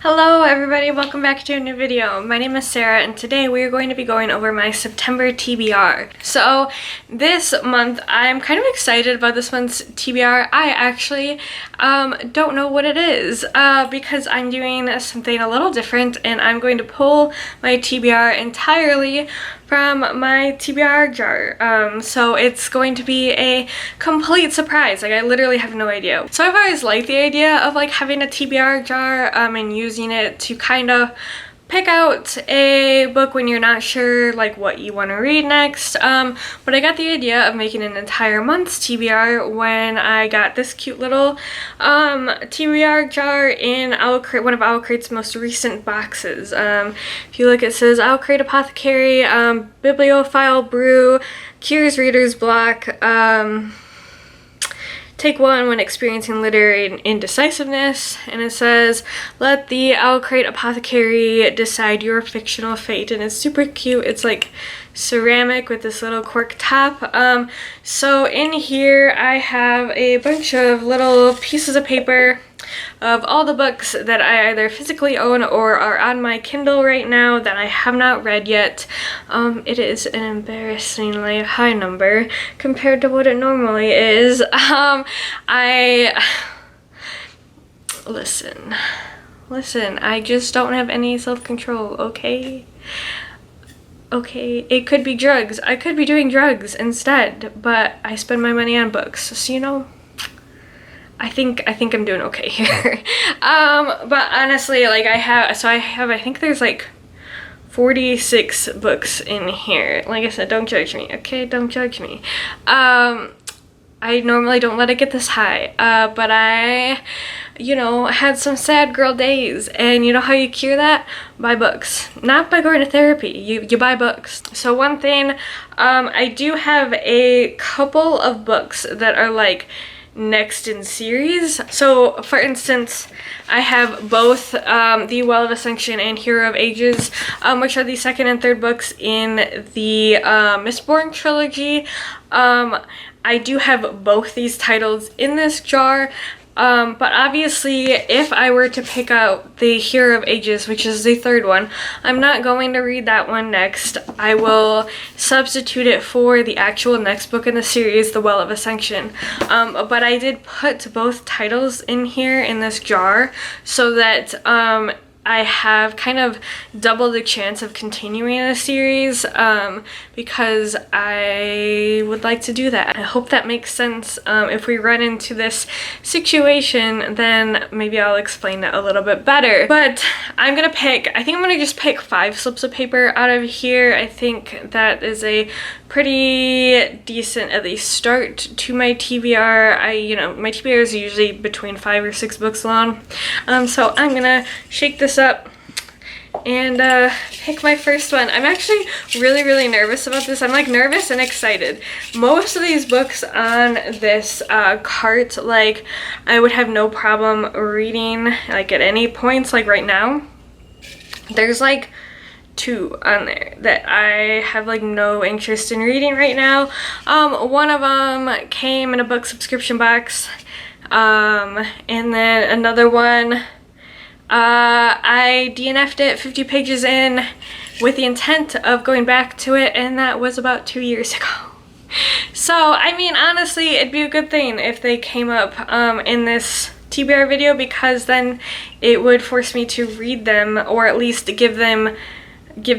Hello everybody, welcome back to a new video. My name is Sarah and today we are going to be going over my September TBR. So this month I'm kind of excited about this month's TBR. I actually don't know what it is because I'm doing something a little different and I'm going to pull my TBR entirely from my TBR jar. So it's going to be a complete surprise. Like I literally have no idea. So I've always liked the idea of like having a TBR jar and using it to kind of pick out a book when you're not sure like what you want to read next. But I got the idea of making an entire month's TBR when I got this cute little TBR jar in OwlCrate, one of OwlCrate's most recent boxes. If you look, it says OwlCrate Apothecary, Bibliophile Brew, Cures Reader's Block, Take one when experiencing literary indecisiveness, and it says, let the OwlCrate Apothecary decide your fictional fate, and it's super cute. It's like ceramic with this little cork top. So in here I have a bunch of little pieces of paper of all the books that I either physically own or are on my Kindle right now that I have not read yet. It is an embarrassingly high number compared to what it normally is. Listen, I just don't have any self-control, okay? Okay, it could be drugs. I could be doing drugs instead, but I spend my money on books, so you know, I think I'm doing okay here. But honestly, like I think there's like 46 books in here. Like I said, don't judge me, okay? Don't judge me. I normally don't let it get this high, but I, you know, had some sad girl days, and you know how you cure that? Buy books. Not by going to therapy, you buy books. So one thing, I do have a couple of books that are like next in series. So for instance, I have both the Well of Ascension and Hero of Ages, which are the second and third books in the Mistborn trilogy. I do have both these titles in this jar, but obviously if I were to pick out the Hero of Ages, which is the third one, I'm not going to read that one next. I will substitute it for the actual next book in the series, the Well of Ascension. But I did put both titles in here in this jar so that I have kind of double the chance of continuing the series because I would like to do that. I hope that makes sense. If we run into this situation, then maybe I'll explain it a little bit better. But I think I'm gonna just pick 5 slips of paper out of here. I think that is a pretty decent at least start to my TBR. You know, my TBR is usually between 5 or 6 books long. So I'm gonna shake this up and pick my first one. I'm actually really nervous about this. I'm like nervous and excited. Most of these books on this cart, like I would have no problem reading like at any points. Like right now, there's like 2 on there that I have like no interest in reading right now. One of them came in a book subscription box, and then another one I DNF'd it 50 pages in with the intent of going back to it, and that was about 2 years ago. So I mean, honestly, it'd be a good thing if they came up in this TBR video, because then it would force me to read them, or at least give the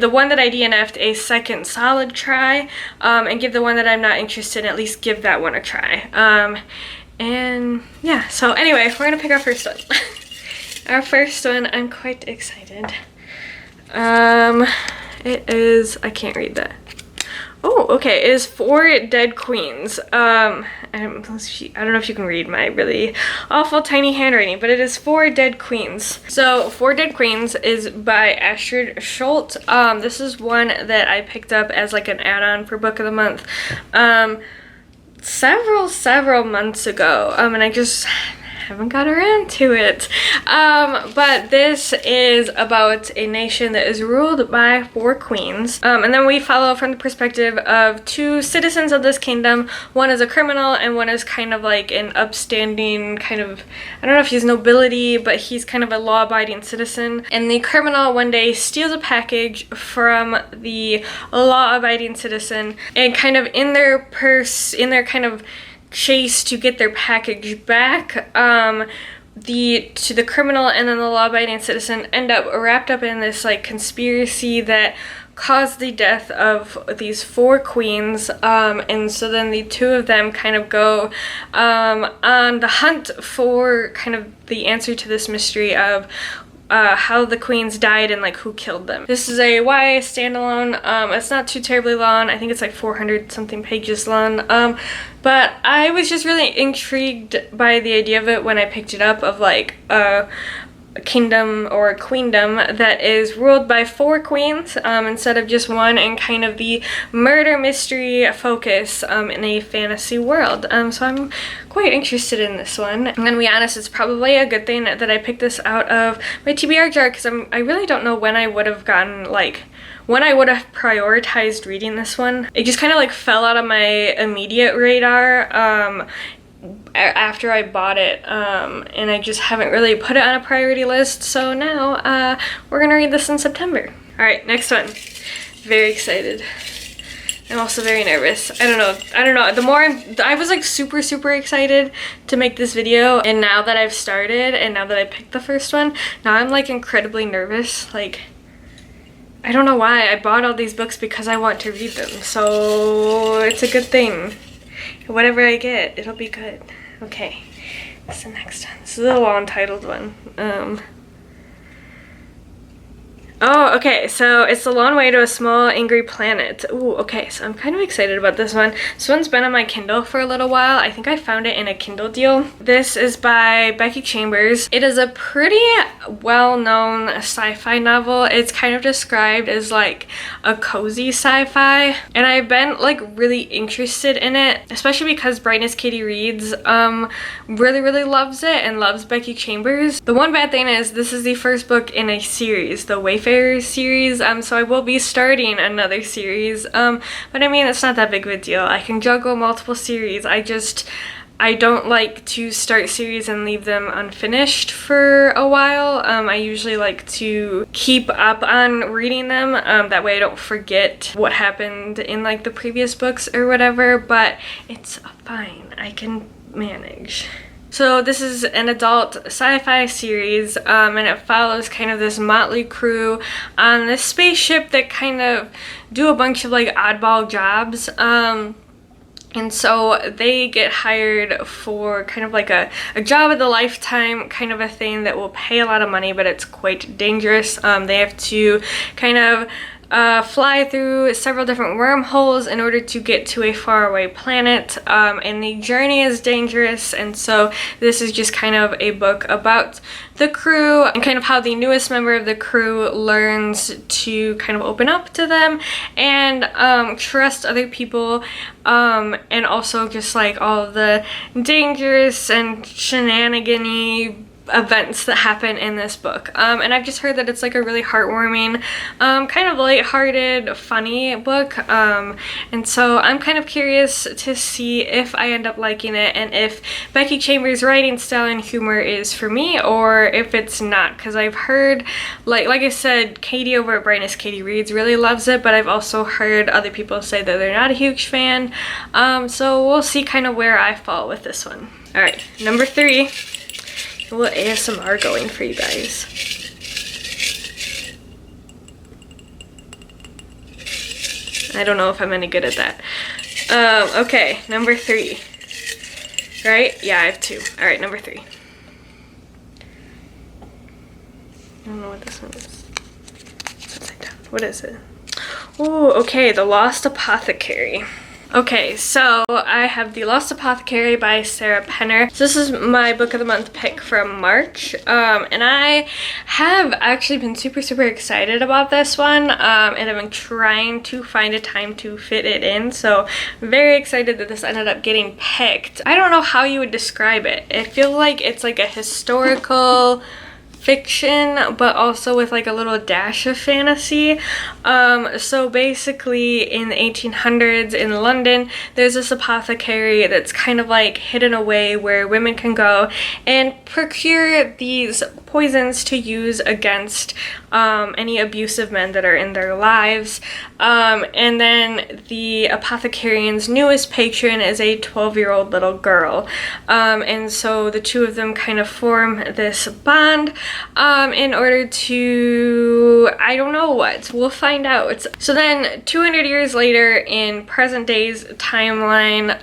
one that I DNF'd a second solid try, and give the one that I'm not interested in, at least give that one a try. And yeah, so anyway, we're gonna pick our first one. Our first one, I'm quite excited. It is, I can't read that. Oh, okay, it is 4 Dead Queens. I don't know if you can read my really awful tiny handwriting, but it is 4 Dead Queens. So 4 Dead Queens is by Astrid Schultz. This is one that I picked up as like an add-on for Book of the Month several months ago, and I just haven't got around to it. But this is about a nation that is ruled by 4 queens. And then we follow from the perspective of 2 citizens of this kingdom. One is a criminal and one is kind of like an upstanding kind of, I don't know if he's nobility, but he's kind of a law-abiding citizen. And the criminal one day steals a package from the law-abiding citizen, and kind of in their kind of chase to get their package back, the criminal and then the law-abiding citizen end up wrapped up in this like conspiracy that caused the death of these 4 queens, and so then the 2 of them kind of go on the hunt for kind of the answer to this mystery of how the queens died and like who killed them. This is a YA standalone. It's not too terribly long. I think it's like 400 something pages long. But I was just really intrigued by the idea of it when I picked it up, of like a kingdom or a queendom that is ruled by 4 queens instead of just one, and kind of the murder mystery focus in a fantasy world. So I'm quite interested in this one. I'm gonna be honest, it's probably a good thing that I picked this out of my TBR jar, because I really don't know when I would have gotten like when I would have prioritized reading this one. It just kind of like fell out of my immediate radar after I bought it, and I just haven't really put it on a priority list. So now we're gonna read this in September. All right, next one. Very excited. I'm also very nervous. I don't know. The more I was like super excited to make this video, and now that I've started and now that I picked the first one, now I'm like incredibly nervous. Like, I don't know why. I bought all these books because I want to read them, so it's a good thing. Whatever I get, it'll be good. Okay, what's the next one? This is a long titled one. Oh, okay, so it's The Long Way to a Small Angry Planet. Ooh, okay, so I'm kind of excited about this one. This one's been on my Kindle for a little while. I think I found it in a Kindle deal. This is by Becky Chambers. It is a pretty well-known sci-fi novel. It's kind of described as like a cozy sci-fi, and I've been like really interested in it, especially because Brightness Katie Reads really loves it and loves Becky Chambers. The one bad thing is this is the first book in a series, the Wayfarer series, so I will be starting another series, but I mean, it's not that big of a deal. I can juggle multiple series. I don't like to start series and leave them unfinished for a while. I usually like to keep up on reading them, that way I don't forget what happened in like the previous books or whatever, but it's fine. I can manage. So this is an adult sci-fi series, and it follows kind of this motley crew on this spaceship that kind of do a bunch of like oddball jobs. And so they get hired for kind of like a job of the lifetime kind of a thing that will pay a lot of money, but it's quite dangerous. They have to kind of fly through several different wormholes in order to get to a faraway planet, and the journey is dangerous, and so this is just kind of a book about the crew and kind of how the newest member of the crew learns to kind of open up to them and trust other people, and also just like all of the dangerous and shenanigan-y events that happen in this book. And I've just heard that it's like a really heartwarming, kind of lighthearted, funny book, and so I'm kind of curious to see if I end up liking it and if Becky Chambers' writing style and humor is for me or if it's not, because I've heard, like I said, Katie over at Brightness Katie Reads really loves it, but I've also heard other people say that they're not a huge fan, so we'll see kind of where I fall with this one. Alright, number 3. A little ASMR going for you guys. I don't know if I'm any good at that. Okay, number 3. Right? Yeah, I have 2. Alright, number 3. I don't know what this one is. It's upside down. What is it? Oh, okay, The Lost Apothecary. Okay, so I have The Lost Apothecary by Sarah Penner. So this is my book of the month pick from March, and I have actually been super excited about this one, and I've been trying to find a time to fit it in, so I'm very excited that this ended up getting picked. I don't know how you would describe it. I feel like it's like a historical fiction, but also with like a little dash of fantasy. So basically in the 1800s in London, there's this apothecary that's kind of like hidden away where women can go and procure these poisons to use against any abusive men that are in their lives. And then the apothecarian's newest patron is a 12-year-old little girl. And so the two of them kind of form this bond in order to, I don't know what, we'll find out. So then 200 years later in present day's timeline,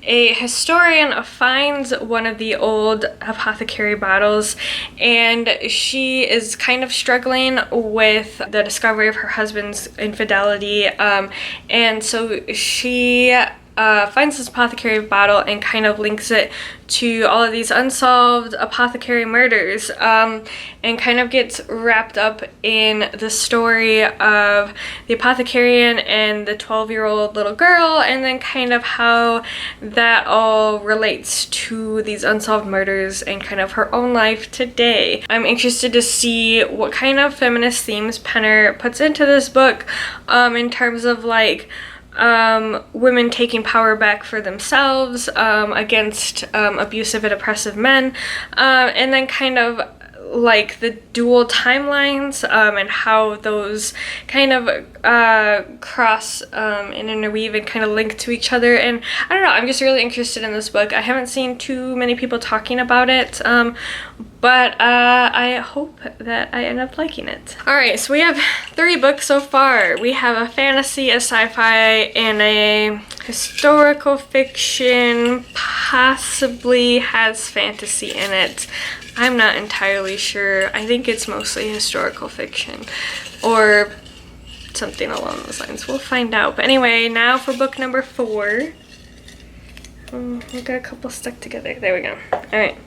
a historian finds one of the old apothecary bottles, and she is kind of struggling with the discovery of her husband's infidelity, and so she finds this apothecary bottle and kind of links it to all of these unsolved apothecary murders, and kind of gets wrapped up in the story of the apothecarian and the 12-year-old little girl, and then kind of how that all relates to these unsolved murders and kind of her own life today. I'm interested to see what kind of feminist themes Penner puts into this book, in terms of like women taking power back for themselves against abusive and oppressive men, and then kind of like the dual timelines, and how those kind of cross and interweave and kind of link to each other. And I don't know, I'm just really interested in this book. I haven't seen too many people talking about it, but I hope that I end up liking it. Alright, so we have 3 books so far. We have a fantasy, a sci-fi, and a historical fiction, possibly has fantasy in it. I'm not entirely sure. I think it's mostly historical fiction or something along those lines. We'll find out. But anyway, now for book number 4. We got a couple stuck together. There we go. Alright.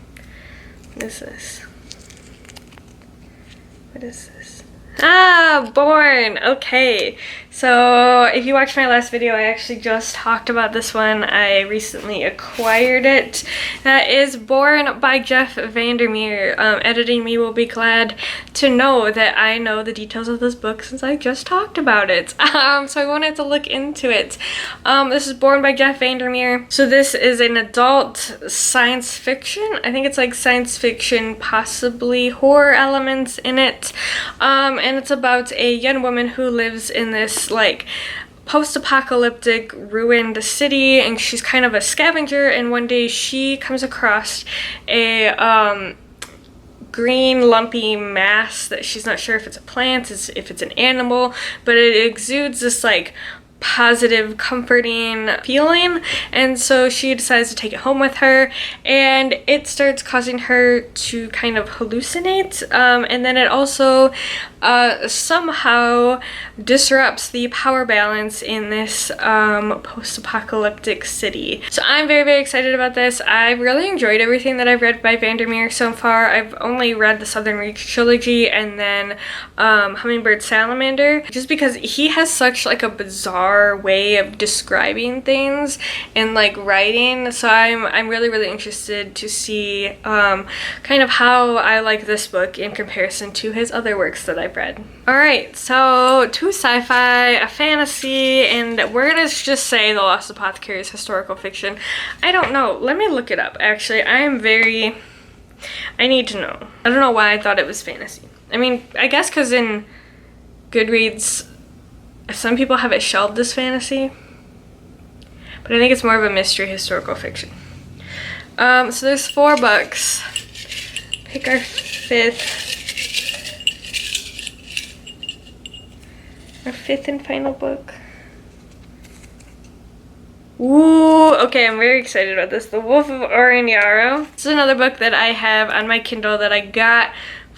What is this? What is this? Ah, Born! Okay. So, if you watched my last video, I actually just talked about this one. I recently acquired it. That is Born by Jeff Vandermeer. Editing me will be glad to know that I know the details of this book since I just talked about it. So I wanted to look into it. This is Born by Jeff Vandermeer. So this is an adult science fiction. I think it's like science fiction, possibly horror elements in it. And it's about a young woman who lives in this like post-apocalyptic ruined city, and she's kind of a scavenger, and one day she comes across a green lumpy mass that she's not sure if it's a plant, if it's an animal, but it exudes this like positive, comforting feeling, and so she decides to take it home with her, and it starts causing her to kind of hallucinate, and then it also somehow disrupts the power balance in this post-apocalyptic city. So I'm very excited about this. I really enjoyed everything that I've read by Vandermeer so far. I've only read the Southern Reach trilogy and then Hummingbird Salamander, just because he has such like a bizarre way of describing things and like writing. So I'm really interested to see kind of how I like this book in comparison to his other works that I've read. Alright, so 2 sci-fi, a fantasy, and we're gonna just say The Lost Apothecary is historical fiction. I don't know. Let me look it up. Actually, I need to know. I don't know why I thought it was fantasy. I mean, I guess because in Goodreads, some people have it shelved as fantasy, but I think it's more of a mystery historical fiction. So there's 4 books. Pick our 5th. Our 5th and final book. Ooh, okay, I'm very excited about this. The Wolf of Orion. This is another book that I have on my Kindle that I got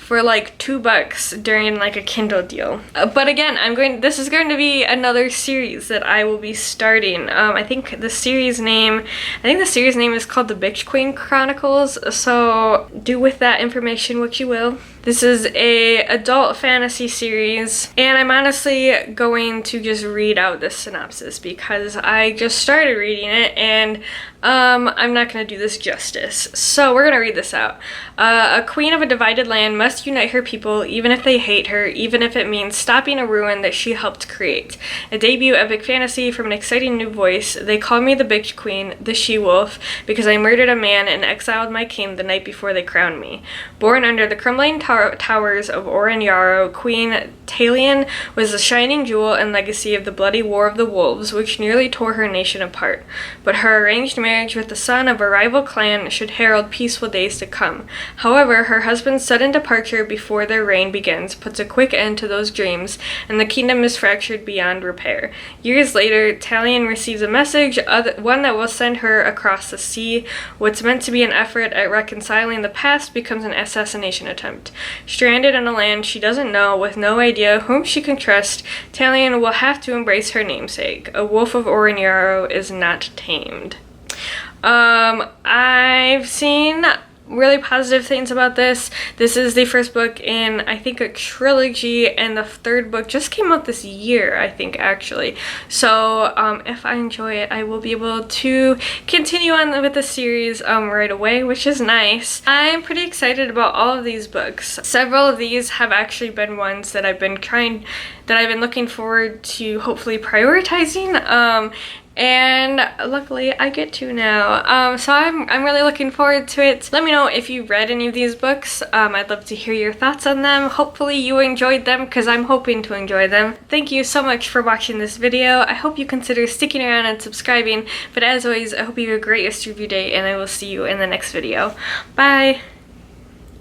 for like $2 during like a Kindle deal. But again, this is going to be another series that I will be starting. I think the series name is called the Bitch Queen Chronicles, so do with that information what you will. This is a adult fantasy series, and I'm honestly going to just read out the synopsis because I just started reading it, and I'm not going to do this justice. So we're going to read this out. A queen of a divided land must unite her people, even if they hate her, even if it means stopping a ruin that she helped create. A debut epic fantasy from an exciting new voice. They call me the Bitch Queen, the She-Wolf, because I murdered a man and exiled my king the night before they crowned me. Born under the crumbling towers of Orion, Queen Talion was the shining jewel and legacy of the bloody War of the Wolves, which nearly tore her nation apart. But her arranged marriage with the son of a rival clan should herald peaceful days to come. However, her husband's sudden departure before their reign begins puts a quick end to those dreams, and the kingdom is fractured beyond repair. Years later, Talion receives a message, one that will send her across the sea. What's meant to be an effort at reconciling the past becomes an assassination attempt. Stranded in a land she doesn't know, with no idea whom she can trust, Talion will have to embrace her namesake. A Wolf of Orion is not tamed. I've seen really positive things about this. This is the first book in, I think, a trilogy, and the third book just came out this year, I think, actually. So if I enjoy it, I will be able to continue on with the series right away, which is nice. I'm pretty excited about all of these books. Several of these have actually been ones that I've been looking forward to hopefully prioritizing. And luckily I get to now. So I'm really looking forward to it. Let me know if you read any of these books. I'd love to hear your thoughts on them. Hopefully you enjoyed them, because I'm hoping to enjoy them. Thank you so much for watching this video. I hope you consider sticking around and subscribing. But as always, I hope you have a great rest of your day, and I will see you in the next video. Bye!